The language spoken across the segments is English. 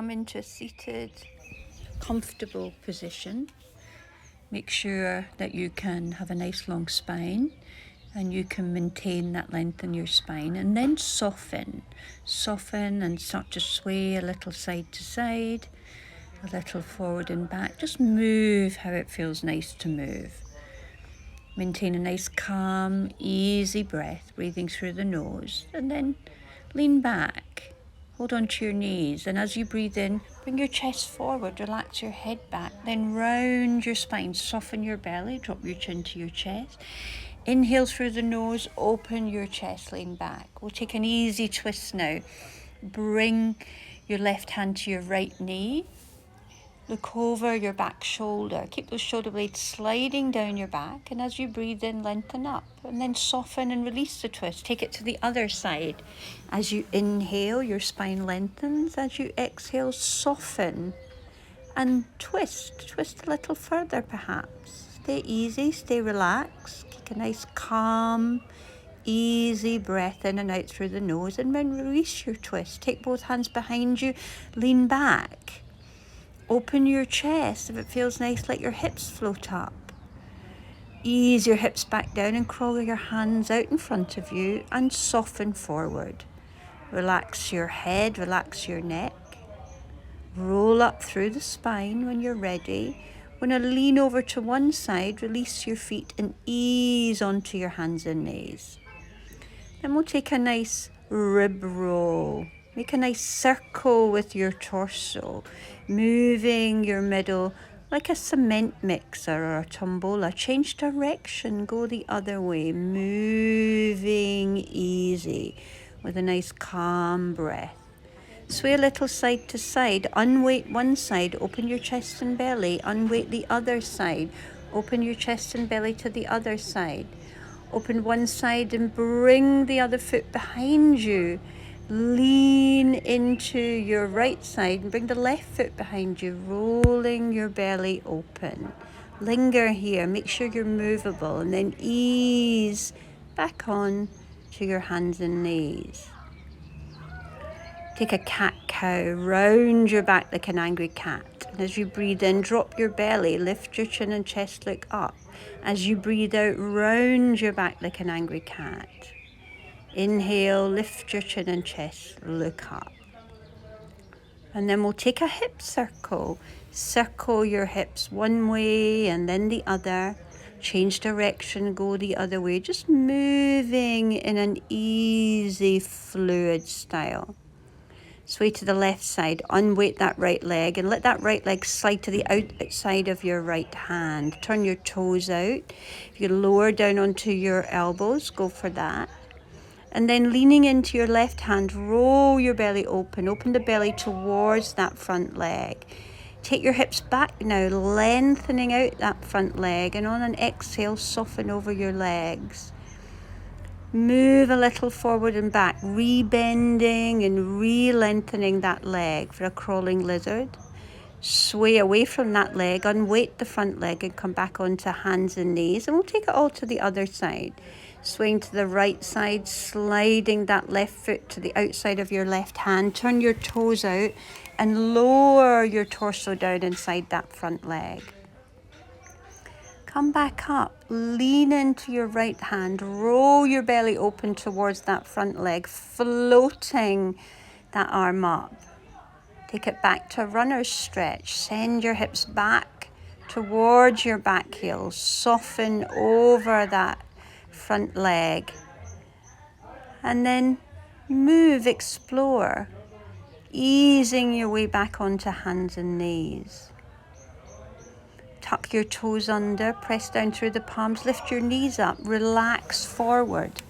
come into a seated, comfortable position. Make sure that you can have a nice long spine and you can maintain that length in your spine, and then soften and start to sway a little side to side, a little forward and back. Just move how it feels nice to move. Maintain a nice calm, easy breath, breathing through the nose, and then lean back. Hold on to your knees, and as you breathe in, bring your chest forward, relax your head back, then round your spine, soften your belly, drop your chin to your chest. Inhale through the nose, open your chest, lean back. We'll take an easy twist now. Bring your left hand to your right knee. Look over your back shoulder. Keep those shoulder blades sliding down your back, and as you breathe in, lengthen up, and then soften and release the twist. Take it to the other side. As you inhale, your spine lengthens. As you exhale, soften and twist. Twist a little further perhaps. Stay easy, stay relaxed. Take a nice calm, easy breath in and out through the nose, and then release your twist. Take both hands behind you, lean back. Open your chest. If it feels nice, let your hips float up. Ease your hips back down and crawl your hands out in front of you and soften forward. Relax your head, relax your neck. Roll up through the spine when you're ready. When I lean over to one side, release your feet and ease onto your hands and knees. Then we'll take a nice rib roll. Make a nice circle with your torso, moving your middle like a cement mixer or a tombola. Change direction, go the other way, moving easy with a nice calm breath. Sway a little side to side, unweight one side, open your chest and belly, unweight the other side, open your chest and belly to the other side. Open one side and bring the other foot behind you. Lean into your right side and bring the left foot behind you, rolling your belly open. Linger here, make sure you're movable, and then ease back on to your hands and knees. Take a cat-cow, round your back like an angry cat. And as you breathe in, drop your belly, lift your chin and chest, look up. As you breathe out, round your back like an angry cat. Inhale, lift your chin and chest, look up. And then we'll take a hip circle. Circle your hips one way and then the other. Change direction, go the other way. Just moving in an easy, fluid style. Sway to the left side, unweight that right leg and let that right leg slide to the outside of your right hand. Turn your toes out. If you lower down onto your elbows, go for that. And then leaning into your left hand, roll your belly open. Open the belly towards that front leg. Take your hips back now, lengthening out that front leg. And on an exhale, soften over your legs. Move a little forward and back, rebending and re-lengthening that leg for a crawling lizard. Sway away from that leg, unweight the front leg and come back onto hands and knees. And we'll take it all to the other side. Swaying to the right side, sliding that left foot to the outside of your left hand. Turn your toes out and lower your torso down inside that front leg. Come back up, lean into your right hand, roll your belly open towards that front leg, floating that arm up. Take it back to a runner's stretch. Send your hips back towards your back heel. Soften over that front leg. And then move, explore, easing your way back onto hands and knees. Tuck your toes under, press down through the palms, lift your knees up, relax forward.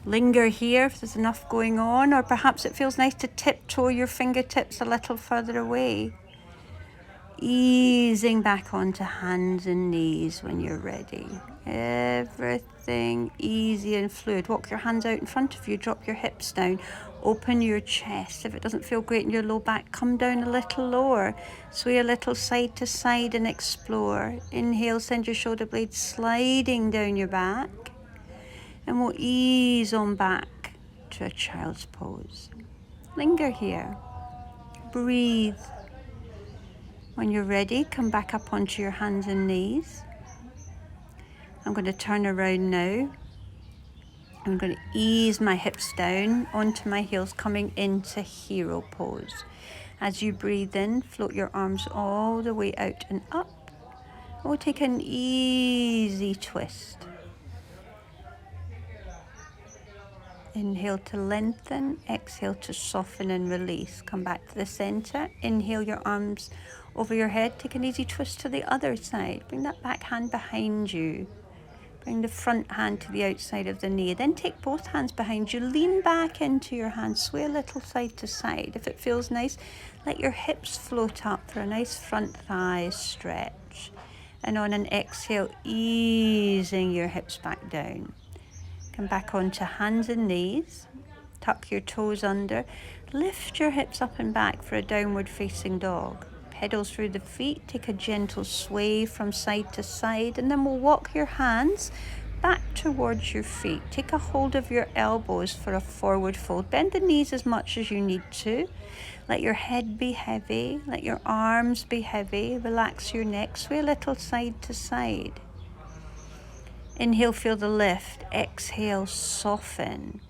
Linger here if there's enough going on, or perhaps it feels nice to tiptoe your fingertips a little further away. Easing back onto hands and knees when you're ready. Everything easy and fluid. Walk your hands out in front of you, drop your hips down, open your chest. If it doesn't feel great in your low back, come down a little lower. Sway a little side to side and explore. Inhale, send your shoulder blades sliding down your back. And we'll ease on back to a child's pose. Linger here. Breathe. When you're ready, come back up onto your hands and knees. I'm going to turn around now. I'm going to ease my hips down onto my heels, coming into hero pose. As you breathe in, float your arms all the way out and up. We'll take an easy twist. Inhale to lengthen, exhale to soften and release. Come back to the center. Inhale your arms over your head. Take an easy twist to the other side. Bring that back hand behind you. Bring the front hand to the outside of the knee. Then take both hands behind you. Lean back into your hands. Sway a little side to side. If it feels nice, let your hips float up for a nice front thigh stretch. And on an exhale, easing your hips back down. Come back onto hands and knees. Tuck your toes under. Lift your hips up and back for a downward facing dog. Pedals through the feet. Take a gentle sway from side to side. And then we'll walk your hands back towards your feet. Take a hold of your elbows for a forward fold. Bend the knees as much as you need to. Let your head be heavy. Let your arms be heavy. Relax your neck. Sway a little side to side. Inhale, feel the lift. Exhale, soften.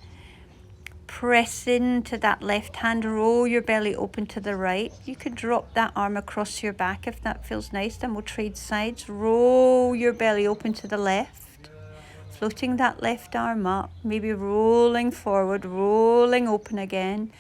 Press into that left hand. Roll your belly open to the right. You could drop that arm across your back if that feels nice. Then we'll trade sides. Roll your belly open to the left. Floating that left arm up. Maybe rolling forward, rolling open again.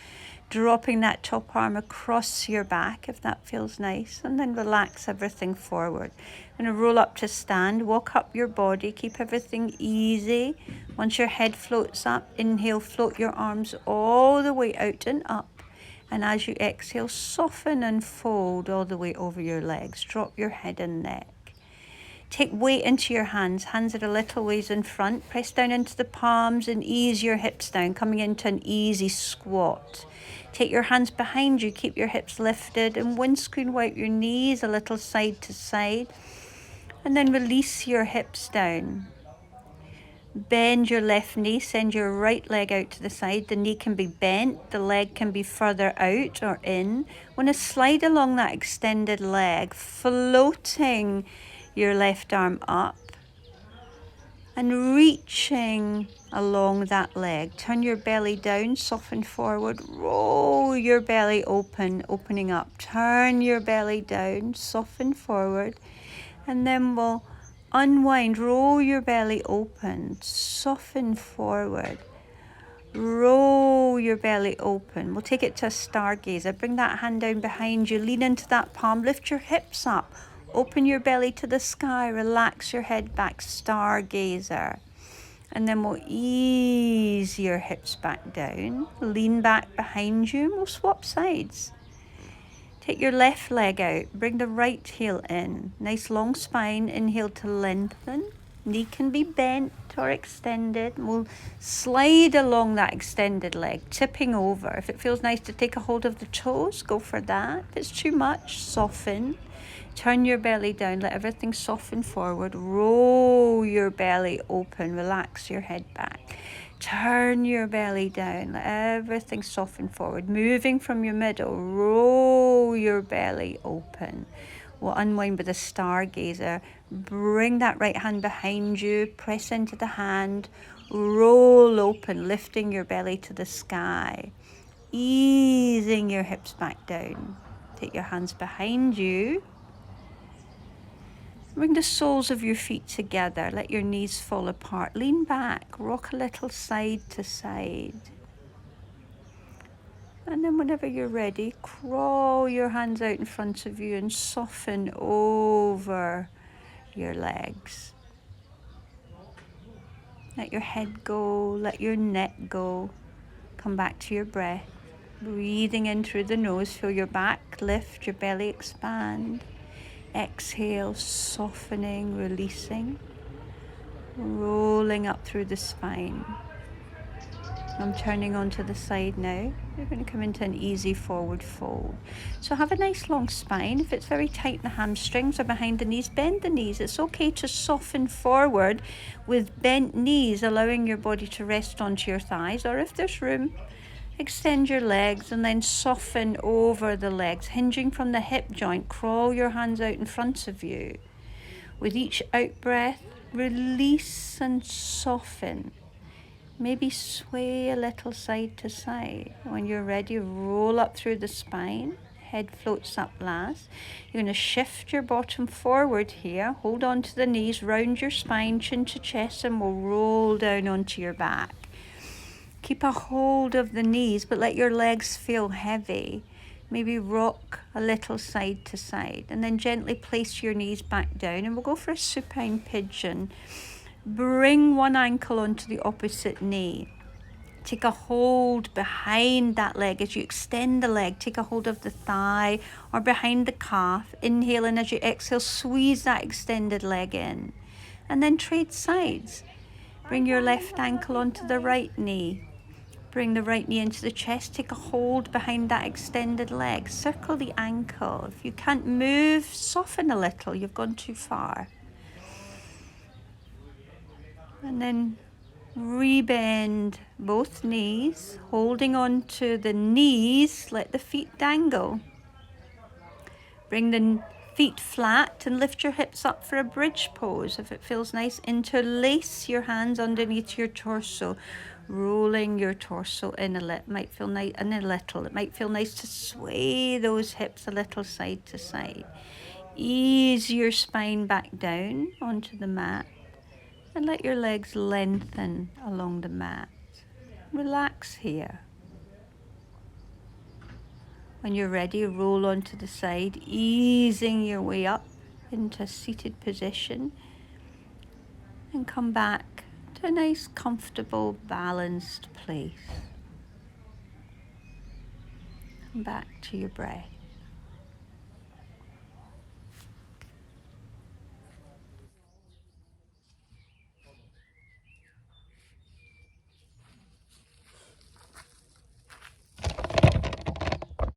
Dropping that top arm across your back if that feels nice, and then relax everything forward. I'm going to roll up to stand, walk up your body, keep everything easy. Once your head floats up, inhale, float your arms all the way out and up. And as you exhale, soften and fold all the way over your legs. Drop your head and neck. Take weight into your hands. Hands are a little ways in front. Press down into the palms and ease your hips down, coming into an easy squat. Take your hands behind you. Keep your hips lifted and windscreen wipe your knees a little side to side. And then release your hips down. Bend your left knee. Send your right leg out to the side. The knee can be bent. The leg can be further out or in. Want to slide along that extended leg, floating your left arm up and reaching along that leg. Turn your belly down, soften forward, roll your belly open, opening up. Turn your belly down, soften forward, and then we'll unwind, roll your belly open, soften forward, roll your belly open. We'll take it to a stargazer. Bring that hand down behind you, lean into that palm, lift your hips up. Open your belly to the sky, relax your head back, stargazer. And then we'll ease your hips back down, lean back behind you, and we'll swap sides. Take your left leg out, bring the right heel in. Nice long spine, inhale to lengthen. Knee can be bent or extended. We'll slide along that extended leg, tipping over. If it feels nice to take a hold of the toes, go for that. If it's too much, soften. Turn your belly down, let everything soften forward. Roll your belly open, relax your head back. Turn your belly down, let everything soften forward. Moving from your middle, roll your belly open. We'll unwind with a stargazer. Bring that right hand behind you, press into the hand, roll open, lifting your belly to the sky. Easing your hips back down. Take your hands behind you. Bring the soles of your feet together. Let your knees fall apart. Lean back. Rock a little side to side. And then whenever you're ready, crawl your hands out in front of you and soften over your legs. Let your head go. Let your neck go. Come back to your breath. Breathing in through the nose. Feel your back lift, your belly expand. Exhale, softening, releasing, rolling up through the spine. I'm turning onto the side now. You're going to come into an easy forward fold. So have a nice long spine. If it's very tight in the hamstrings or behind the knees, bend the knees. It's okay to soften forward with bent knees, allowing your body to rest onto your thighs, or if there's room, Extend your legs and then soften over the legs, hinging from the hip joint. Crawl your hands out in front of you. With each out breath, release and soften. Maybe sway a little side to side. When you're ready, roll up through the spine. Head floats up last. You're going to shift your bottom forward here. Hold on to the knees, round your spine, chin to chest, and we'll roll down onto your back. Keep a hold of the knees, but let your legs feel heavy. Maybe rock a little side to side, and then gently place your knees back down, and we'll go for a supine pigeon. Bring one ankle onto the opposite knee. Take a hold behind that leg as you extend the leg. Take a hold of the thigh or behind the calf. Inhale, and as you exhale, squeeze that extended leg in. And then trade sides. Bring your left ankle onto the right knee. Bring the right knee into the chest. Take a hold behind that extended leg. Circle the ankle. If you can't move, soften a little. You've gone too far. And then rebend both knees, holding on to the knees. Let the feet dangle. Bring the feet flat and lift your hips up for a bridge pose. If it feels nice, interlace your hands underneath your torso, rolling your torso in a little. Might feel nice in a little. It might feel nice to sway those hips a little side to side. Ease your spine back down onto the mat and let your legs lengthen along the mat. Relax here. When you're ready, roll onto the side, easing your way up into a seated position, and come back to a nice, comfortable, balanced place. Come back to your breath.